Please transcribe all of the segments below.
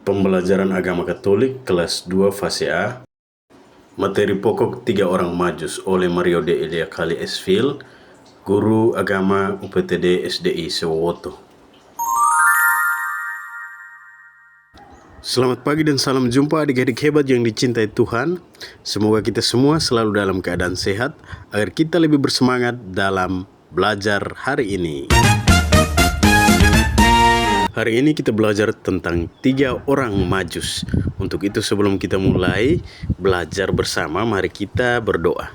Pembelajaran Agama Katolik kelas 2 fase A. Materi pokok 3 orang Majus oleh Mario de Elia Kali Esfil, Guru Agama UPTD SDI Sewowoto. Selamat pagi dan salam jumpa adik-adik hebat yang dicintai Tuhan. Semoga kita semua selalu dalam keadaan sehat agar kita lebih bersemangat dalam belajar hari ini. Hari ini kita belajar tentang 3 orang Majus. Untuk itu sebelum kita mulai belajar bersama, mari kita berdoa.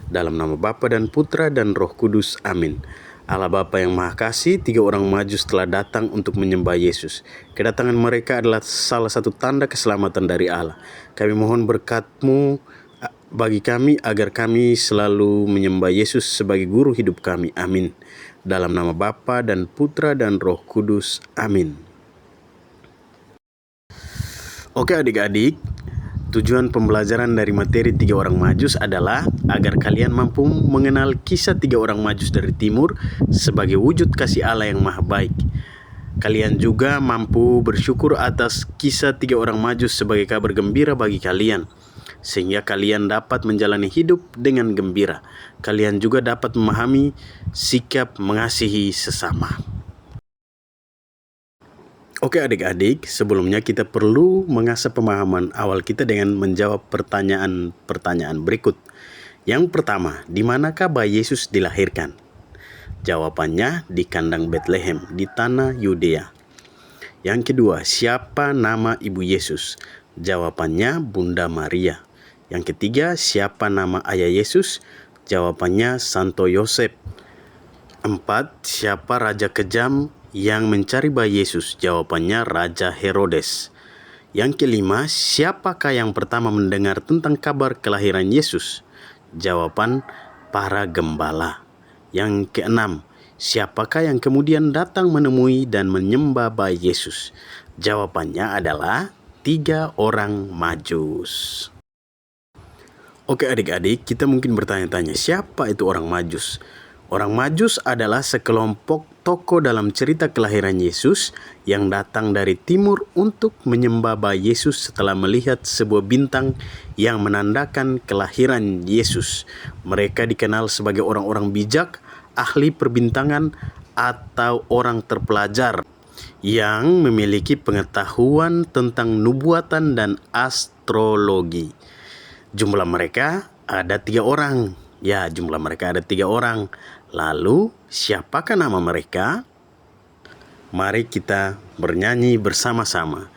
Dalam nama Bapa dan Putra dan Roh Kudus, amin. Allah Bapa yang Maha Kasih, 3 orang Majus telah datang untuk menyembah Yesus. Kedatangan mereka adalah salah satu tanda keselamatan dari Allah. Kami mohon berkat-Mu bagi kami agar kami selalu menyembah Yesus sebagai guru hidup kami. Amin. Dalam nama Bapa dan Putra dan Roh Kudus. Amin. Oke adik-adik, tujuan pembelajaran dari materi 3 orang Majus adalah agar kalian mampu mengenal kisah 3 orang Majus dari timur sebagai wujud kasih Allah yang maha baik. Kalian juga mampu bersyukur atas kisah 3 orang Majus sebagai kabar gembira bagi kalian, sehingga kalian dapat menjalani hidup dengan gembira. Kalian juga dapat memahami sikap mengasihi sesama. Oke adik-adik, sebelumnya kita perlu mengasah pemahaman awal kita dengan menjawab pertanyaan-pertanyaan berikut. Yang pertama, di manakah bayi Yesus dilahirkan? Jawabannya di kandang Betlehem, di tanah Yudea. Yang kedua, siapa nama ibu Yesus? Jawabannya Bunda Maria. Yang ketiga, siapa nama ayah Yesus? Jawabannya Santo Yosef. 4. Siapa raja kejam yang mencari bayi Yesus? Jawabannya Raja Herodes. Yang kelima, siapakah yang pertama mendengar tentang kabar kelahiran Yesus? Jawaban para gembala. Yang keenam, siapakah yang kemudian datang menemui dan menyembah bayi Yesus? Jawabannya adalah 3 orang Majus. Oke adik-adik, kita mungkin bertanya-tanya, siapa itu orang Majus? Orang Majus adalah sekelompok tokoh dalam cerita kelahiran Yesus yang datang dari timur untuk menyembah bayi Yesus setelah melihat sebuah bintang yang menandakan kelahiran Yesus. Mereka dikenal sebagai orang-orang bijak, ahli perbintangan, atau orang terpelajar yang memiliki pengetahuan tentang nubuatan dan astrologi. Jumlah mereka ada 3 orang. Ya, jumlah mereka ada 3 orang. Lalu, siapakah nama mereka? Mari kita bernyanyi bersama-sama.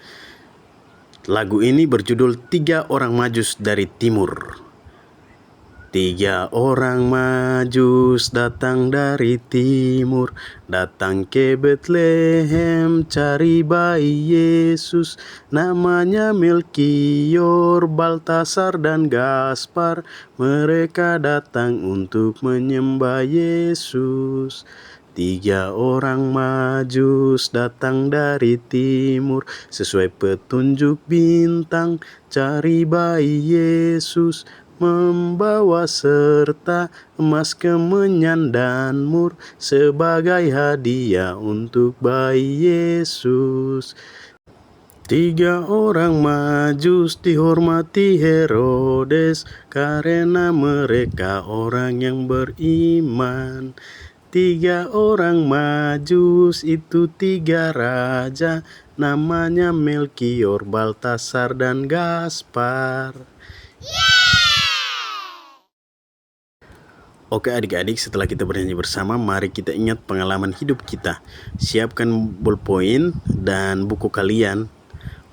Lagu ini berjudul 3 orang Majus dari Timur. 3 orang Majus datang dari timur, datang ke Betlehem cari bayi Yesus. Namanya Melkior, Baltasar dan Gaspar. Mereka datang untuk menyembah Yesus. 3 orang Majus datang dari timur, sesuai petunjuk bintang cari bayi Yesus. Membawa serta emas, kemenyan dan mur sebagai hadiah untuk bayi Yesus. 3 orang Majus dihormati Herodes karena mereka orang yang beriman. 3 orang Majus itu 3 raja, namanya Melkior, Baltasar dan Gaspar. Oke adik-adik, setelah kita bernyanyi bersama, mari kita ingat pengalaman hidup kita. Siapkan ballpoint dan buku kalian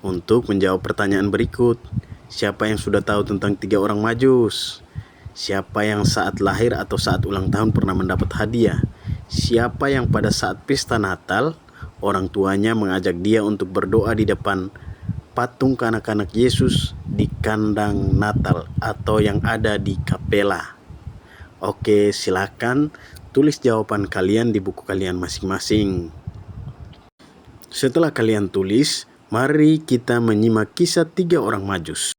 untuk menjawab pertanyaan berikut. Siapa yang sudah tahu tentang 3 orang Majus? Siapa yang saat lahir atau saat ulang tahun pernah mendapat hadiah? Siapa yang pada saat pesta Natal, orang tuanya mengajak dia untuk berdoa di depan patung kanak-kanak Yesus di kandang Natal atau yang ada di kapela? Oke, silakan tulis jawaban kalian di buku kalian masing-masing. Setelah kalian tulis, mari kita menyimak kisah 3 orang Majus.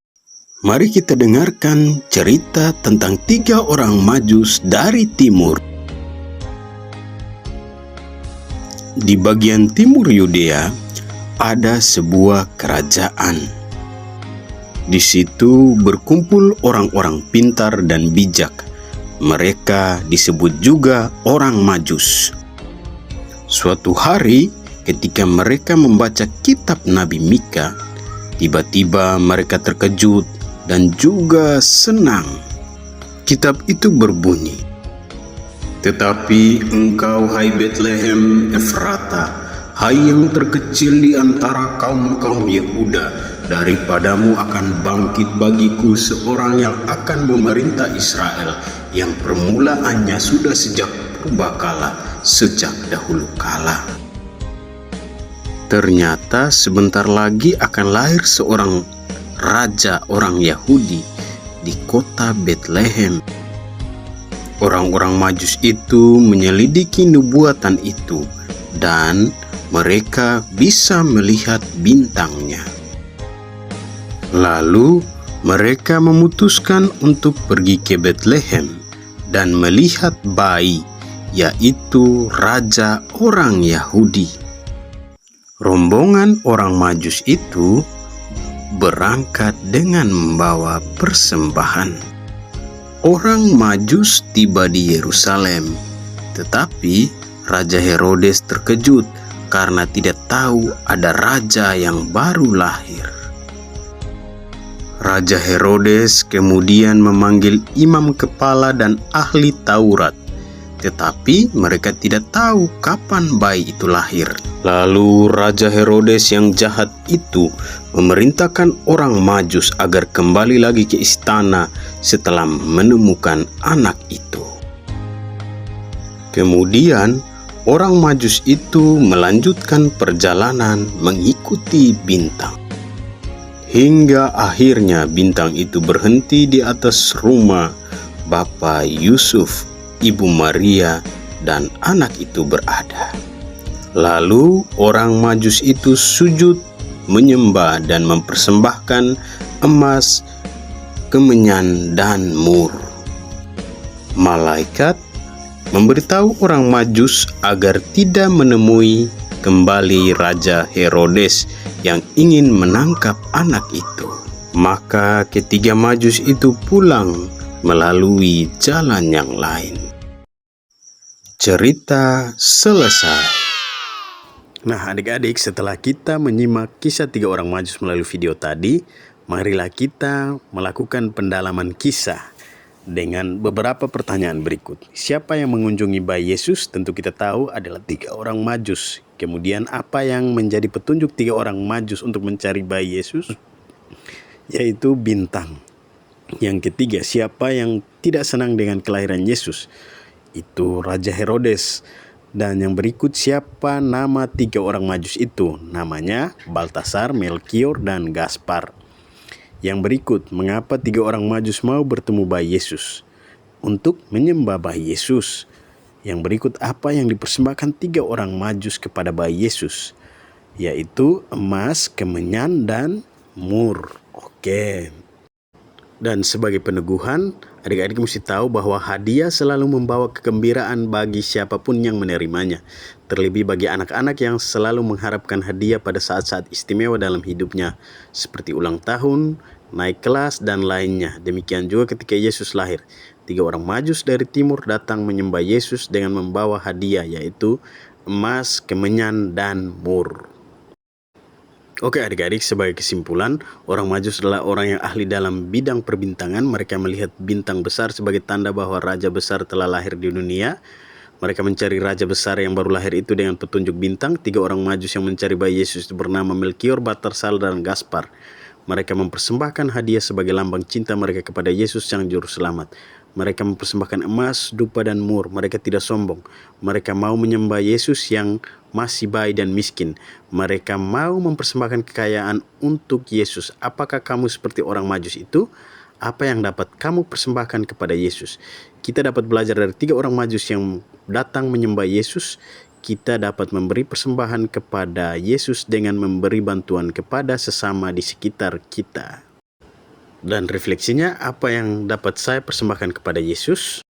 Mari kita dengarkan cerita tentang 3 orang Majus dari timur. Di bagian timur Yudea, ada sebuah kerajaan. Di situ berkumpul orang-orang pintar dan bijak. Mereka disebut juga orang Majus. Suatu hari, ketika mereka membaca kitab Nabi Mika, tiba-tiba mereka terkejut dan juga senang. Kitab itu berbunyi, "Tetapi engkau, hai Betlehem Efrata, hai yang terkecil di antara kaum-kaum Yehuda, daripadamu akan bangkit bagiku seorang yang akan memerintah Israel, yang permulaannya sudah sejak purbakala, sejak dahulu kala." Ternyata sebentar lagi akan lahir seorang raja orang Yahudi di kota Betlehem. Orang-orang Majus itu menyelidiki nubuatan itu dan mereka bisa melihat bintangnya. Lalu mereka memutuskan untuk pergi ke Betlehem dan melihat bayi, yaitu raja orang Yahudi. Rombongan orang Majus itu berangkat dengan membawa persembahan. Orang Majus tiba di Yerusalem, tetapi Raja Herodes terkejut karena tidak tahu ada raja yang baru lahir. Raja Herodes kemudian memanggil imam kepala dan ahli Taurat, tetapi mereka tidak tahu kapan bayi itu lahir. Lalu Raja Herodes yang jahat itu memerintahkan orang Majus agar kembali lagi ke istana setelah menemukan anak itu. Kemudian orang Majus itu melanjutkan perjalanan mengikuti bintang. Hingga akhirnya bintang itu berhenti di atas rumah Bapak Yusuf, Ibu Maria, dan anak itu berada. Lalu orang Majus itu sujud, menyembah dan mempersembahkan emas, kemenyan, dan mur. Malaikat memberitahu orang Majus agar tidak menemui kembali Raja Herodes yang ingin menangkap anak itu. Maka ketiga Majus itu pulang melalui jalan yang lain. Cerita selesai. Nah, adik-adik, setelah kita menyimak kisah 3 orang Majus melalui video tadi, marilah kita melakukan pendalaman kisah dengan beberapa pertanyaan berikut. Siapa yang mengunjungi bayi Yesus? Tentu kita tahu adalah 3 orang Majus. Kemudian apa yang menjadi petunjuk 3 orang Majus untuk mencari bayi Yesus? Yaitu bintang. Yang ketiga, siapa yang tidak senang dengan kelahiran Yesus? Itu Raja Herodes. Dan yang berikut, siapa nama 3 orang Majus itu? Namanya Baltasar, Melkior, dan Gaspar. Yang berikut, mengapa 3 orang Majus mau bertemu bayi Yesus? Untuk menyembah bayi Yesus. Yang berikut, apa yang dipersembahkan 3 orang Majus kepada bayi Yesus? Yaitu emas, kemenyan, dan mur. Oke. Dan sebagai peneguhan, adik-adik mesti tahu bahwa hadiah selalu membawa kegembiraan bagi siapapun yang menerimanya. Terlebih bagi anak-anak yang selalu mengharapkan hadiah pada saat-saat istimewa dalam hidupnya, seperti ulang tahun, naik kelas, dan lainnya. Demikian juga ketika Yesus lahir. 3 orang Majus dari timur datang menyembah Yesus dengan membawa hadiah, yaitu emas, kemenyan, dan mur. Oke adik-adik, sebagai kesimpulan, orang Majus adalah orang yang ahli dalam bidang perbintangan. Mereka melihat bintang besar sebagai tanda bahwa raja besar telah lahir di dunia. Mereka mencari raja besar yang baru lahir itu dengan petunjuk bintang. 3 orang Majus yang mencari bayi Yesus itu bernama Melkior, Baltasar, dan Gaspar. Mereka mempersembahkan hadiah sebagai lambang cinta mereka kepada Yesus Sang Juru Selamat. Mereka mempersembahkan emas, dupa, dan mur. Mereka tidak sombong. Mereka mau menyembah Yesus yang masih bayi dan miskin. Mereka mau mempersembahkan kekayaan untuk Yesus. Apakah kamu seperti orang Majus itu? Apa yang dapat kamu persembahkan kepada Yesus? Kita dapat belajar dari 3 orang Majus yang datang menyembah Yesus. Kita dapat memberi persembahan kepada Yesus dengan memberi bantuan kepada sesama di sekitar kita. Dan refleksinya, apa yang dapat saya persembahkan kepada Yesus?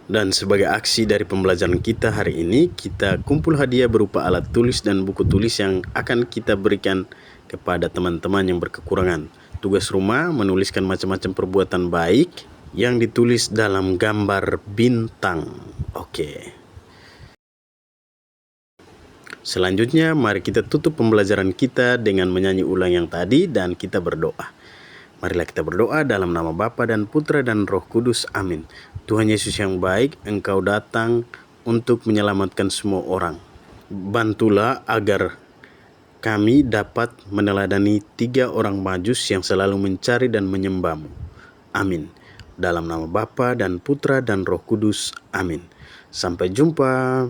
Dan sebagai aksi dari pembelajaran kita hari ini, kita kumpul hadiah berupa alat tulis dan buku tulis yang akan kita berikan kepada teman-teman yang berkekurangan. Tugas rumah menuliskan macam-macam perbuatan baik yang ditulis dalam gambar bintang. Oke. Selanjutnya, mari kita tutup pembelajaran kita dengan menyanyi ulang yang tadi dan kita berdoa. Marilah kita berdoa dalam nama Bapa dan Putra dan Roh Kudus. Amin. Tuhan Yesus yang baik, Engkau datang untuk menyelamatkan semua orang. Bantulah agar kami dapat meneladani 3 orang majus yang selalu mencari dan menyembah-Mu. Amin. Dalam nama Bapa dan Putra dan Roh Kudus. Amin. Sampai jumpa.